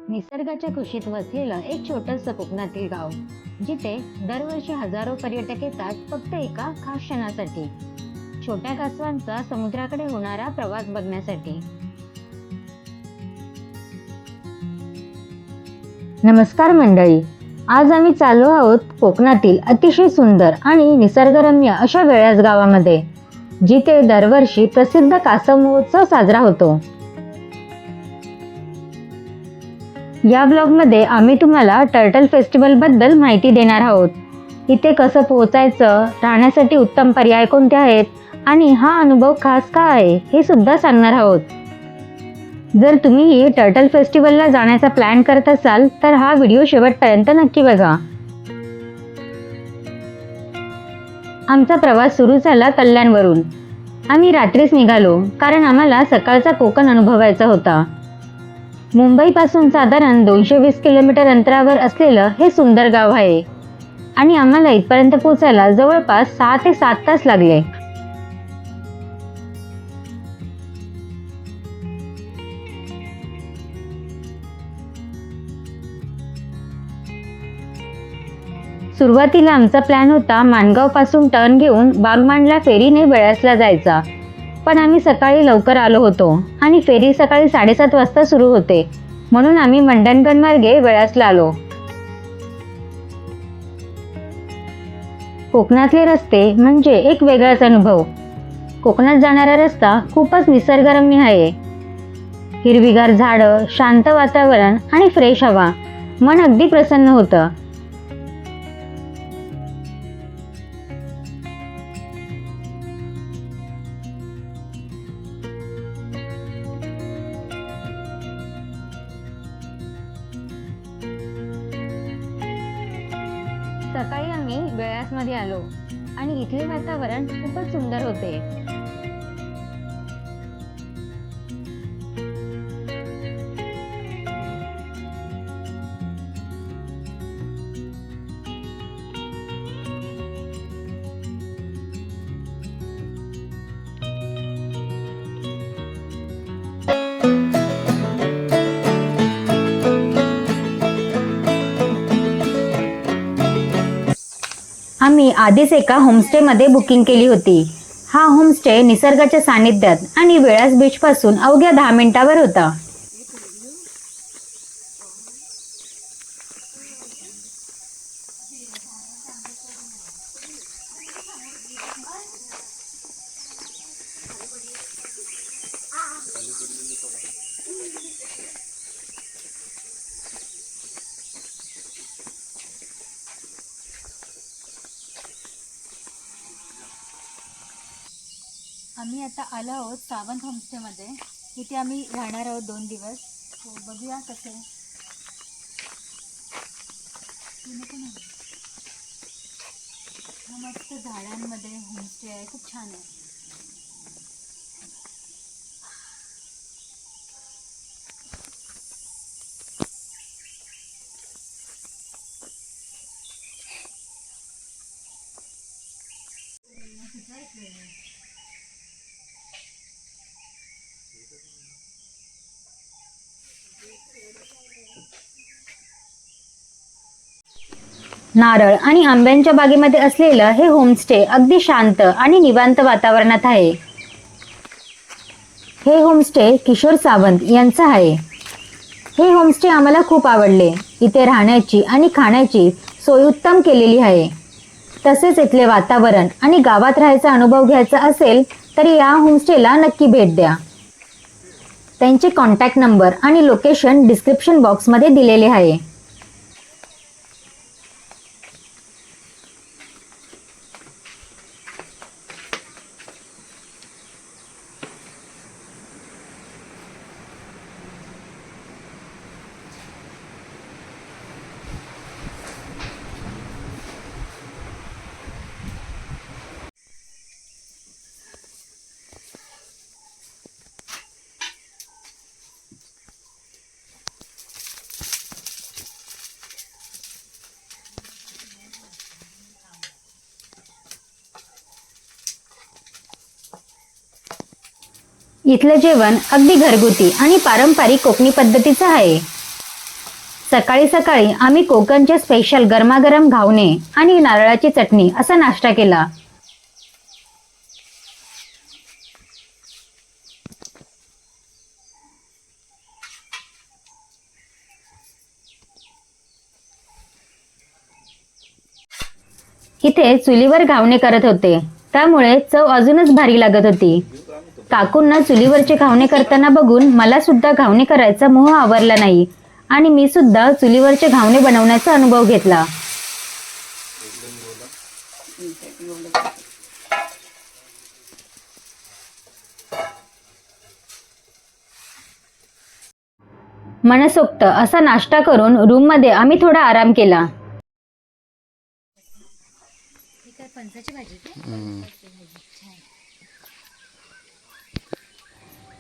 निसर्गाच्या कुशीत वसलेलं एक छोटंसं कोकणातील गाव, जिथे दरवर्षी हजारो पर्यटक येतात फक्त एका खास क्षणासाठी, छोट्या कासवांचा समुद्राकडे होणारा प्रवास बघण्यासाठी. नमस्कार मंडळी, आज आम्ही चाललो आहोत कोकणातील अतिशय सुंदर आणि निसर्गरम्य अशा वेळास गावामध्ये, जिथे दरवर्षी प्रसिद्ध कासव महोत्सव साजरा होतो. या ब्लॉगमध्ये आम्ही तुम्हाला टर्टल फेस्टिवल बद्दल माहिती देणार आहोत. इथे कसं पोहोचायचं, राहण्यासाठी उत्तम पर्याय कोणते आहेत आणि हा अनुभव खास का आहे हे सुद्धा सांगणार आहोत. जर तुम्ही टर्टल फेस्टिवलला जाण्याचा प्लॅन करत असाल तर हा व्हिडिओ शेवटपर्यंत नक्की बघा. आमचा प्रवास सुरू झाला कल्याणवरून. आम्ही रात्रीच निघालो कारण आम्हाला सकाळचा कोकण अनुभवायचा होता. मुंबईपासून साधारण 220 किलोमीटर अंतरावर असलेलं हे सुंदर गाव आहे आणि आम्हाला इथपर्यंत पोहोचायला जवळपास 6 ते 7 तास लागले. सुरुवातीला आमचा प्लॅन होता माणगाव पासून टर्न घेऊन बागमांडला फेरीने वेळासला जायचा, पण आम्ही सकाळी लवकर आलो होतो आणि फेरी सकाळी 7:30 वाजता सुरू होते, म्हणून आम्ही मंडणगड मार्गे वेळासला आलो. कोकणातले रस्ते म्हणजे एक वेगळाच अनुभव. कोकणात जाणारा रस्ता खूपच निसर्गरम्य आहे. हिरवीगार झाडं, शांत वातावरण आणि फ्रेश हवा, मन अगदी प्रसन्न होतं. सकाळी आम्ही वेळासमध्ये आलो आणि इथले वातावरण खूपच सुंदर होते. आम्ही आधीच एका होमस्टेमध्ये बुकिंग केली होती. हा होमस्टे निसर्गाच्या सानिध्यात आणि वेळास बीच पासून अवघ्या 10 मिनिटावर होता. आम्ही आता आलो आहोत सावंत होमस्टेमध्ये. इथे आम्ही राहणार आहोत 2 दिवस. हो, बघूया कसे. मस्त झाडांमध्ये होमस्टे आहे, खूप छान आहे. नारळ आणि आंब्यांच्या बागेमध्ये असलेलं हे होमस्टे अगदी शांत आणि निवांत वातावरणात आहे. हे होमस्टे किशोर सावंत यांचं आहे. हे होमस्टे आम्हाला खूप आवडले. इथे राहण्याची आणि खाण्याची सोय उत्तम केलेली आहे. तसेच इथले वातावरण आणि गावात राहायचा अनुभव घ्यायचा असेल तर या होमस्टेला नक्की भेट द्या. त्यांचे कॉन्टॅक्ट नंबर आणि लोकेशन डिस्क्रिप्शन बॉक्समध्ये दिलेले आहे. इथलं जेवण अगदी घरगुती आणि पारंपरिक कोकणी पद्धतीचं आहे. सकाळी सकाळी आम्ही कोकणचे स्पेशल गरमागरम घावणे आणि नारळाची चटणी असा नाश्ता केला. इथे चुलीवर घावणे करत होते, त्यामुळे चव अजूनच भारी लागत होती. काकूंना चुलीवरचे घावणे करताना बघून मला सुद्धा घावणे करायचा मोह आवरला नाही आणि मी सुद्धा चुलीवरचे घावणे बनवण्याचा अनुभव घेतला. मनसोक्त असा नाश्ता करून रूममध्ये आम्ही थोडा आराम केला.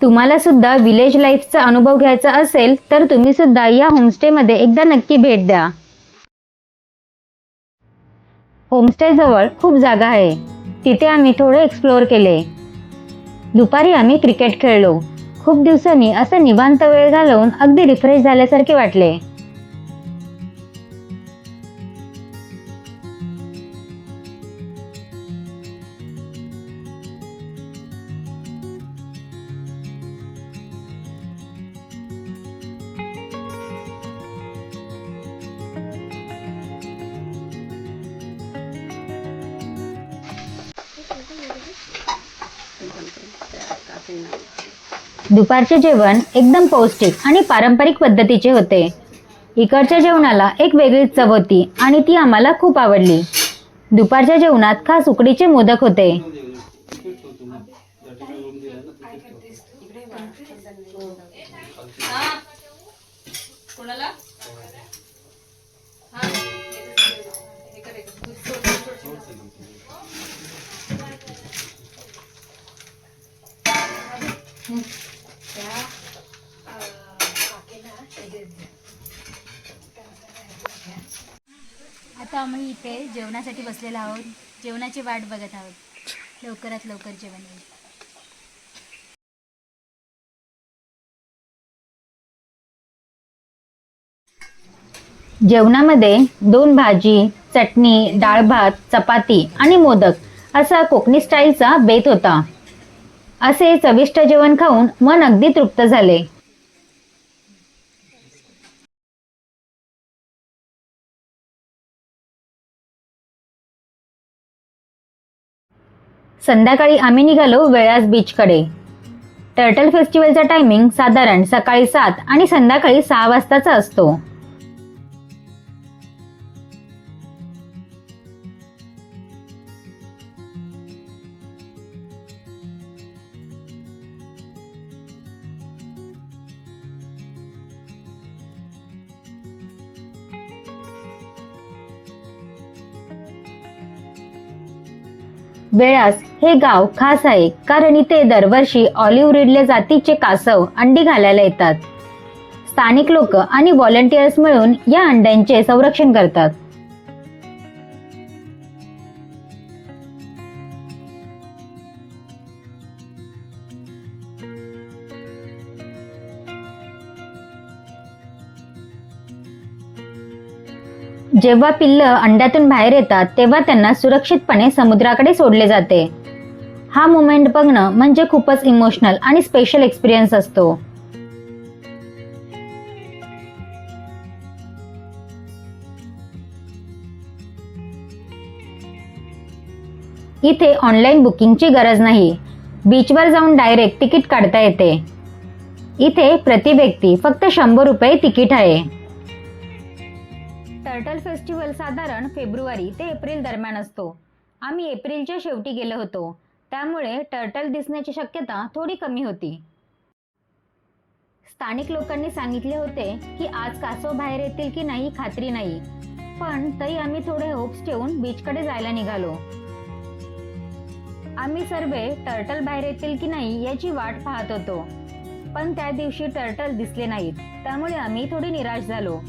तुम्हाला सुद्धा विलेज लाईफचा अनुभव घ्यायचा असेल तर तुम्ही सुद्धा या होमस्टेमध्ये एकदा नक्की भेट द्या. होमस्टे जवळ खूप जागा आहे, तिथे आम्ही थोडे एक्सप्लोअर केले. दुपारी आम्ही क्रिकेट खेळलो. खूप दिवसांनी असं निवांत वेळ घालवून अगदी रिफ्रेश झाल्यासारखे वाटले. दुपारचे जेवण एकदम पौष्टिक आणि पारंपरिक पद्धतीचे होते. इकडच्या जेवणाला एक वेगळीच चव होती आणि ती आम्हाला खूप आवडली. दुपारच्या जेवणात खास उकडीचे मोदक होते. आता आम्ही इथे जेवणासाठी बसलेलो आहोत. जेवणाची वाट बघत आहोत. लवकरात लवकर जेवण येईल. जेवणामध्ये 2 भाजी, चटणी, डाळ भात, चपाती आणि मोदक असा कोकणी स्टाईलचा बेत होता. असे चविष्ट जेवण खाऊन मन अगदी तृप्त झाले. संध्याकाळी आम्ही निघालो वेळास बीचकडे. टर्टल फेस्टिवलचा टायमिंग साधारण सकाळी 7 आणि संध्याकाळी 6 वाजताचा असतो. वेळास हे गाव खास आहे कारण इथे दरवर्षी ऑलिव्ह रिडले जातीचे कासव अंडी घालायला येतात. स्थानिक लोक आणि व्हॉलंटियर्स मिळून या अंड्यांचे संरक्षण करतात. जेव्हा पिल्ल अंड्यातून बाहेर येतात तेव्हा त्यांना सुरक्षितपणे समुद्राकडे सोडले जाते. हा मोमेंट बघणं म्हणजे खूपच इमोशनल आणि स्पेशल एक्सपिरियन्स असतो. इथे ऑनलाईन बुकिंगची गरज नाही. बीचवर जाऊन डायरेक्ट तिकीट काढता येते. इथे प्रति व्यक्ती फक्त 100 रुपये तिकीट आहे. टर्टल फेस्टिवल साधारण फेब्रुवारी ते एप्रिल दरम्यान असतो. आम्ही एप्रिलच्या शेवटी गेलो होतो, त्यामुळे टर्टल दिसण्याची शक्यता थोडी कमी होती. स्थानिक लोकांनी सांगितले होते की आज कासव बाहेर येतील की नाही खात्री नाही, पण तरी आम्ही थोडे होप्स ठेवून बीचकडे जायला निघालो. आम्ही सर्व टर्टल बाहेर येतील की नाही याची वाट पाहत होतो, पण त्या दिवशी टर्टल दिसले नाहीत, त्यामुळे आम्ही थोडी निराश झालो.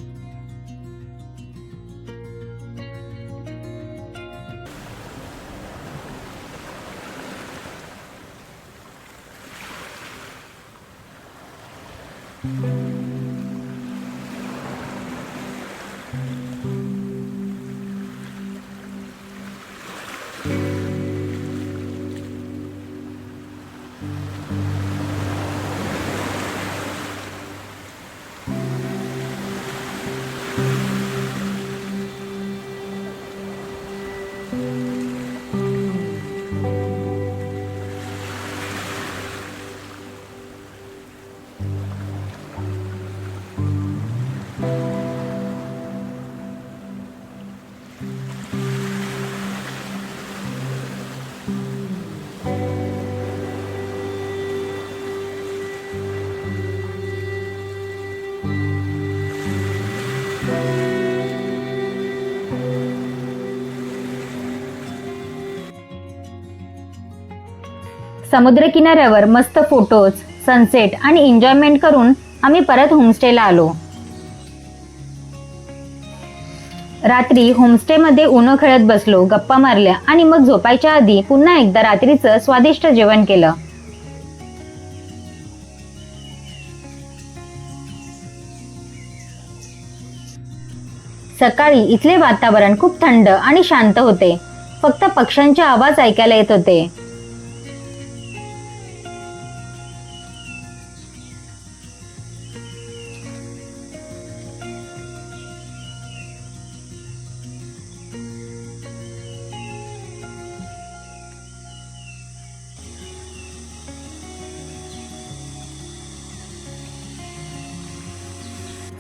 समुद्रकिनाऱ्यावर मस्त फोटोज, सनसेट आणि एन्जॉयमेंट करून आम्ही परत होमस्टेला आलो. रात्री होमस्टेमध्ये उनो खेळत बसलो, गप्पा मारल्या आणि मग झोपायच्या आधी पुन्हा एकदा रात्रीचं स्वादिष्ट जेवण केलं. सकाळी इथले वातावरण खूप थंड आणि शांत होते. फक्त पक्ष्यांचे आवाज ऐकायला येत होते.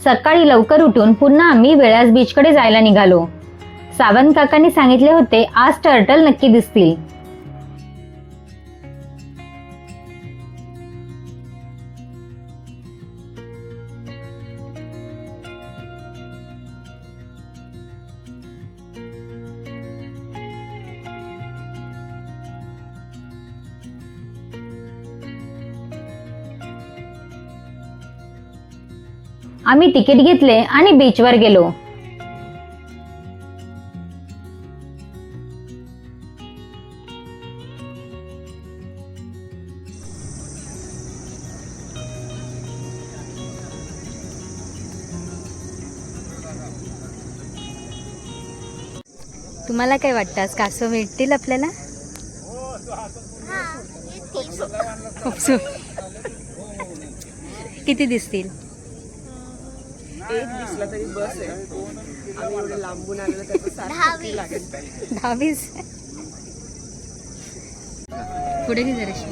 सकाळी लवकर उठून पुन्हा आम्ही वेळास बीचकडे जायला निघालो. सावंत काकांनी सांगितले होते आज टर्टल नक्की दिसतील. आम्ही तिकीट घेतले आणि बीचवर गेलो. तुम्हाला काय वाटतं आज कासव भेटतील आपल्याला? किती दिसतील? एक दिसला तरी बस आहे. आम्ही एवढं लांबून आलेलं त्याचं सारखं लागेल. 10-20 पुढे घे जराशी.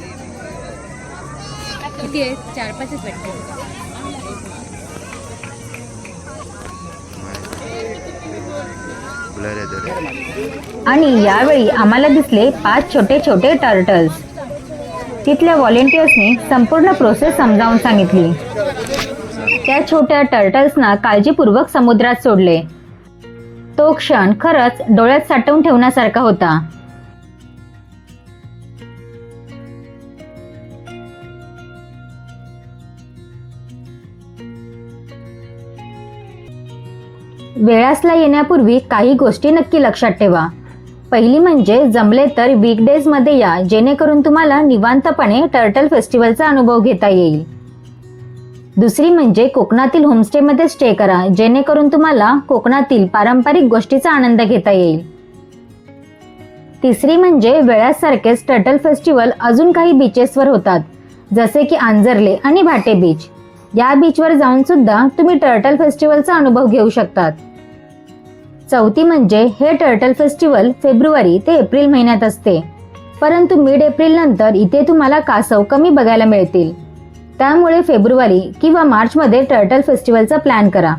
किती आहेत? 4-5 वाटते. आणि यावेळी आम्हाला दिसले 5 छोटे छोटे टर्टल्स. तिथल्या व्हॉलेंटियर्सनी संपूर्ण प्रोसेस समजावून सांगितली. त्या छोट्या टर्टल्सना काळजीपूर्वक समुद्रात सोडले. तो क्षण खरंच डोळ्यात साठवून ठेवण्यासारखा होता. वेळासला येण्यापूर्वी काही गोष्टी नक्की लक्षात ठेवा. पहिली म्हणजे जमले तर वीकडेज मध्ये या, जेणेकरून तुम्हाला निवांतपणे टर्टल फेस्टिवलचा अनुभव घेता येईल. दुसरी म्हणजे कोकणातील होमस्टेमध्ये स्टे करा, जेणेकरून तुम्हाला कोकणातील पारंपरिक गोष्टीचा आनंद घेता येईल. तिसरी म्हणजे वेळासारखेच टर्टल फेस्टिवल अजून काही बीचेसवर होतात, जसे की आंजर्ले आणि भाटे बीच. या बीचवर जाऊन सुद्धा तुम्ही टर्टल फेस्टिवलचा अनुभव घेऊ शकतात. चौथी म्हणजे हे टर्टल फेस्टिवल फेब्रुवारी ते एप्रिल महिन्यात असते, परंतु मिड एप्रिल नंतर इथे तुम्हाला कासव कमी बघायला मिळतील. त्यामुळे फेब्रुवारी किंवा मार्च मध्ये टर्टल फेस्टिवलचा प्लॅन करा.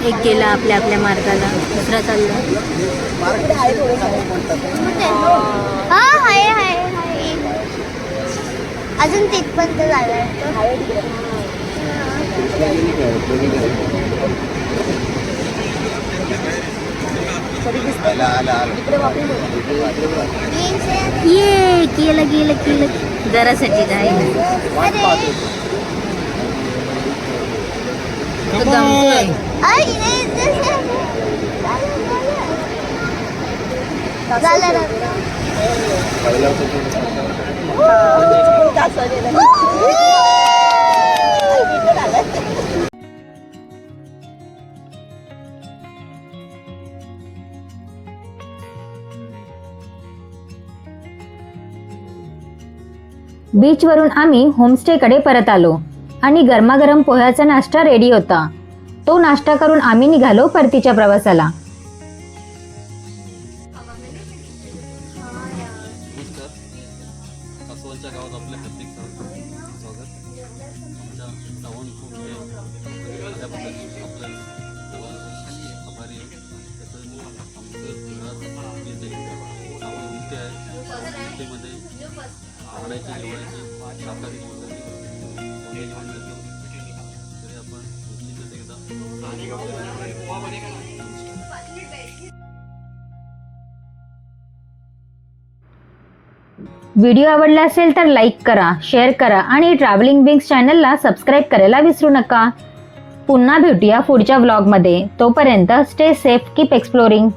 एक गेला आपल्या आपल्या मार्गाला, दुसरा चालला. अजून तिथपर्यंत झालाय. ये केलं गेलं केलं जरासाठी जायला. तो गमतोय. बीचवरून आम्ही होमस्टेकडे परत आलो आणि गरमागरम पोह्याचा नाश्ता रेडी होता. तो नाश्ता करून आम्ही निघालो परतीच्या प्रवासाला. व्हिडिओ आवडला असेल तर लाईक करा, शेअर करा आणि ट्रॅव्हलिंग विंग्स चॅनलला सबस्क्राईब करायला विसरू नका. पुन्हा भेटूया पुढच्या व्लॉगमध्ये. तोपर्यंत स्टे सेफ, कीप एक्सप्लोरिंग.